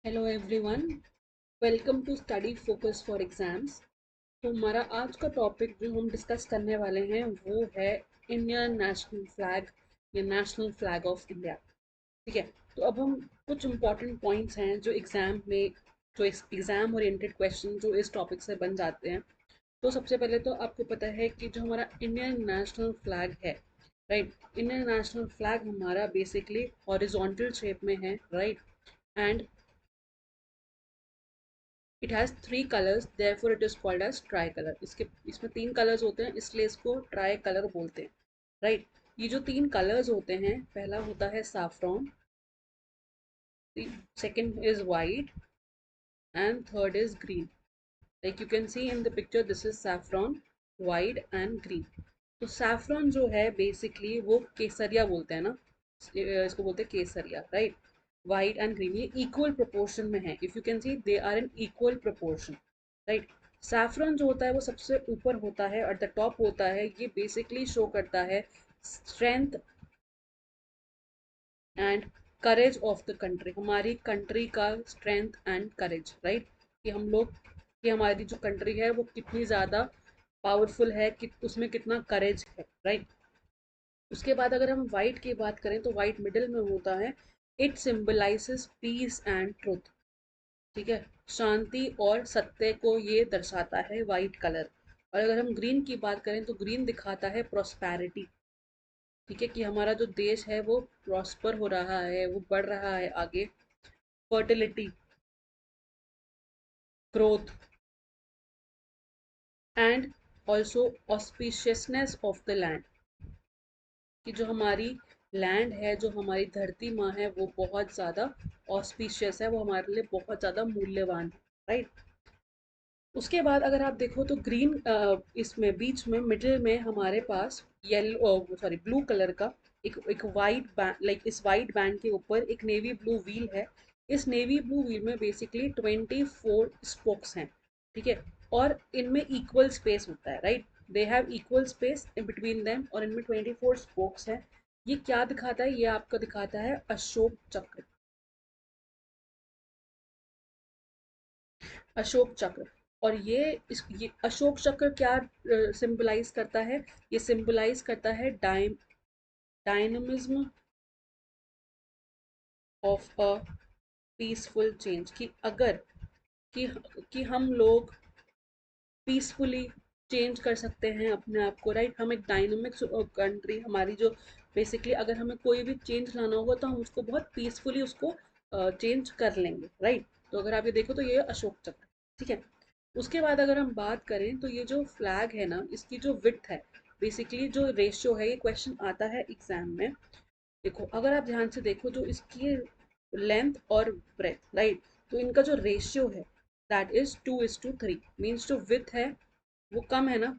Hello everyone, welcome to study focus for exams. तो हमारा आज का टॉपिक जो हम डिस्कस करने वाले हैं वो है इंडियन नेशनल फ्लैग या नेशनल फ्लैग ऑफ इंडिया। ठीक है। तो अब हम कुछ इंपॉर्टेंट पॉइंट्स हैं जो एग्जाम में, जो एग्जाम ओरिएंटेड क्वेश्चन जो इस टॉपिक से बन जाते हैं। तो सबसे पहले तो आपको पता है कि जो हमारा इंडियन नेशनल फ्लैग है, राइट, इंडियन नेशनल फ्लैग हमारा बेसिकली हॉरिजॉन्टल शेप में है, right, and it has three colours, therefore it is called as tricolour. इसके इसमें तीन कलर्स होते हैं, इसलिए इसको ट्राई कलर बोलते हैं, राइट। ये जो तीन कलर्स होते हैं, पहला होता है saffron, second is white and third is green। Like you can C in the picture, this is saffron, white and green। तो saffron जो है बेसिकली वो केसरिया बोलते हैं ना, इसको बोलते हैं केसरिया, राइट। वाइट एंड ग्रीन ये इक्वल प्रोपोर्शन में है, if you can see they are in equal proportion, right. Saffron जो होता है वो सबसे ऊपर होता है, और द टॉप होता है, ये बेसिकली शो करता है strength and courage of the country, हमारी कंट्री का स्ट्रेंथ एंड करेज, राइट। कि हम लोग, कि हमारी जो कंट्री है वो कितनी ज़्यादा पावरफुल है, कि उसमें कितना करेज है, राइट। उसके बाद अगर हम वाइट की बात करें तो वाइट मिडिल में होता है, it symbolises peace and truth. ठीक है, शांति और सत्य को ये दर्शाता है वाइट कलर। और अगर हम ग्रीन की बात करें तो ग्रीन दिखाता है प्रॉस्पैरिटी। ठीक है, कि हमारा जो देश है वो प्रॉस्पर हो रहा है, वो बढ़ रहा है आगे। Fertility, growth and also auspiciousness of the land, कि जो हमारी लैंड है, जो हमारी धरती माँ है, वो बहुत ज़्यादा ऑस्पिशियस है, वो हमारे लिए बहुत ज़्यादा मूल्यवान है, राइट। उसके बाद अगर आप देखो तो ग्रीन, इसमें बीच में मिडिल में हमारे पास येलो, सॉरी, ब्लू कलर का एक एक वाइट बैंड, लाइक इस वाइट बैंड के ऊपर एक नेवी ब्लू व्हील है। इस नेवी ब्लू व्हील में बेसिकली 24 स्पोक्स हैं। ठीक है, और इनमें इक्वल स्पेस होता है, right. They have equal space in between them, और इनमें 24 स्पोक्स हैं। ये क्या दिखाता है? ये आपका दिखाता है अशोक चक्र। अशोक चक्र। और ये अशोक चक्र क्या सिंबलाइज करता है? ये सिंबलाइज करता है dynamism of a peaceful change, कि अगर, कि कि हम लोग पीसफुली चेंज कर सकते हैं अपने आप को, राइट। हम एक डायनामिक कंट्री, हमारी जो बेसिकली अगर हमें कोई भी चेंज लाना होगा तो हम उसको बहुत पीसफुली उसको चेंज कर लेंगे, राइट। तो अगर आप ये देखो तो ये अशोक चक्र। ठीक है। उसके बाद अगर हम बात करें तो ये जो फ्लैग है ना, इसकी जो विड्थ है, बेसिकली जो रेशियो है, ये क्वेश्चन आता है एग्जाम में। देखो, अगर आप ध्यान से देखो जो इसकी लेंथ और ब्रेथ, राइट, तो इनका जो रेशियो है दैट इज 2:3। मीन्स जो विथ है वो कम है ना,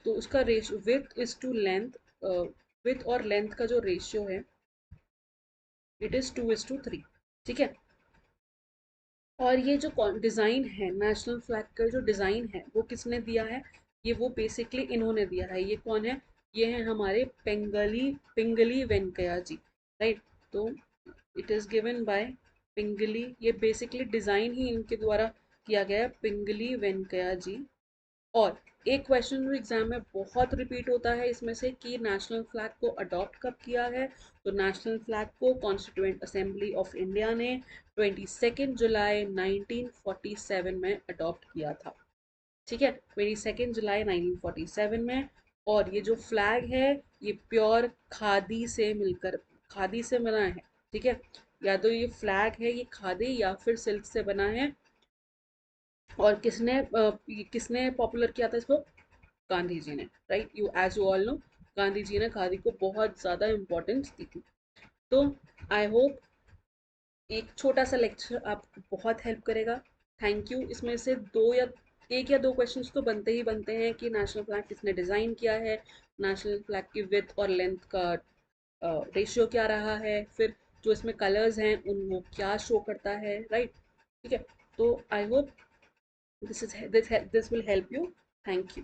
तो उसका ratio width is to length, width और लेंथ का जो रेशियो है इट इज 2:3। ठीक है। और ये जो डिज़ाइन है, नेशनल फ्लैग का जो डिज़ाइन है वो किसने दिया है? ये वो बेसिकली इन्होंने दिया है। ये कौन है? ये हैं हमारे पिंगली वेंकैया जी, राइट। तो इट इज़ गिवन बाय पिंगली, ये बेसिकली डिज़ाइन ही इनके द्वारा किया गया है, पिंगली वेंकैया जी। और एक क्वेश्चन जो एग्जाम में बहुत रिपीट होता है इसमें से, कि नेशनल फ्लैग को अडॉप्ट कब किया है? तो नेशनल फ्लैग को कॉन्स्टिट्यूएंट असेंबली ऑफ इंडिया ने 22 जुलाई 1947 में अडॉप्ट किया था। ठीक है, 22 जुलाई 1947 में। और ये जो फ्लैग है ये प्योर खादी से मिलकर, खादी से बना है। ठीक है, या तो ये फ्लैग है ये खादी या फिर सिल्क से बना है। और किसने पॉपुलर किया था इसको? गांधी जी ने, right. You as you all know, Gandhi ji ने खादी को बहुत ज़्यादा इम्पोर्टेंस दी थी। तो आई होप एक छोटा सा लेक्चर आपको बहुत हेल्प करेगा। Thank you. इसमें से एक या दो क्वेश्चंस तो बनते ही बनते हैं, कि नेशनल फ्लैग किसने डिज़ाइन किया है, नेशनल फ्लैग की विथ और लेंथ का रेशियो क्या रहा है, फिर जो इसमें कलर्स हैं उन वो क्या शो करता है, राइट। ठीक है। तो I hope this will help you. Thank you.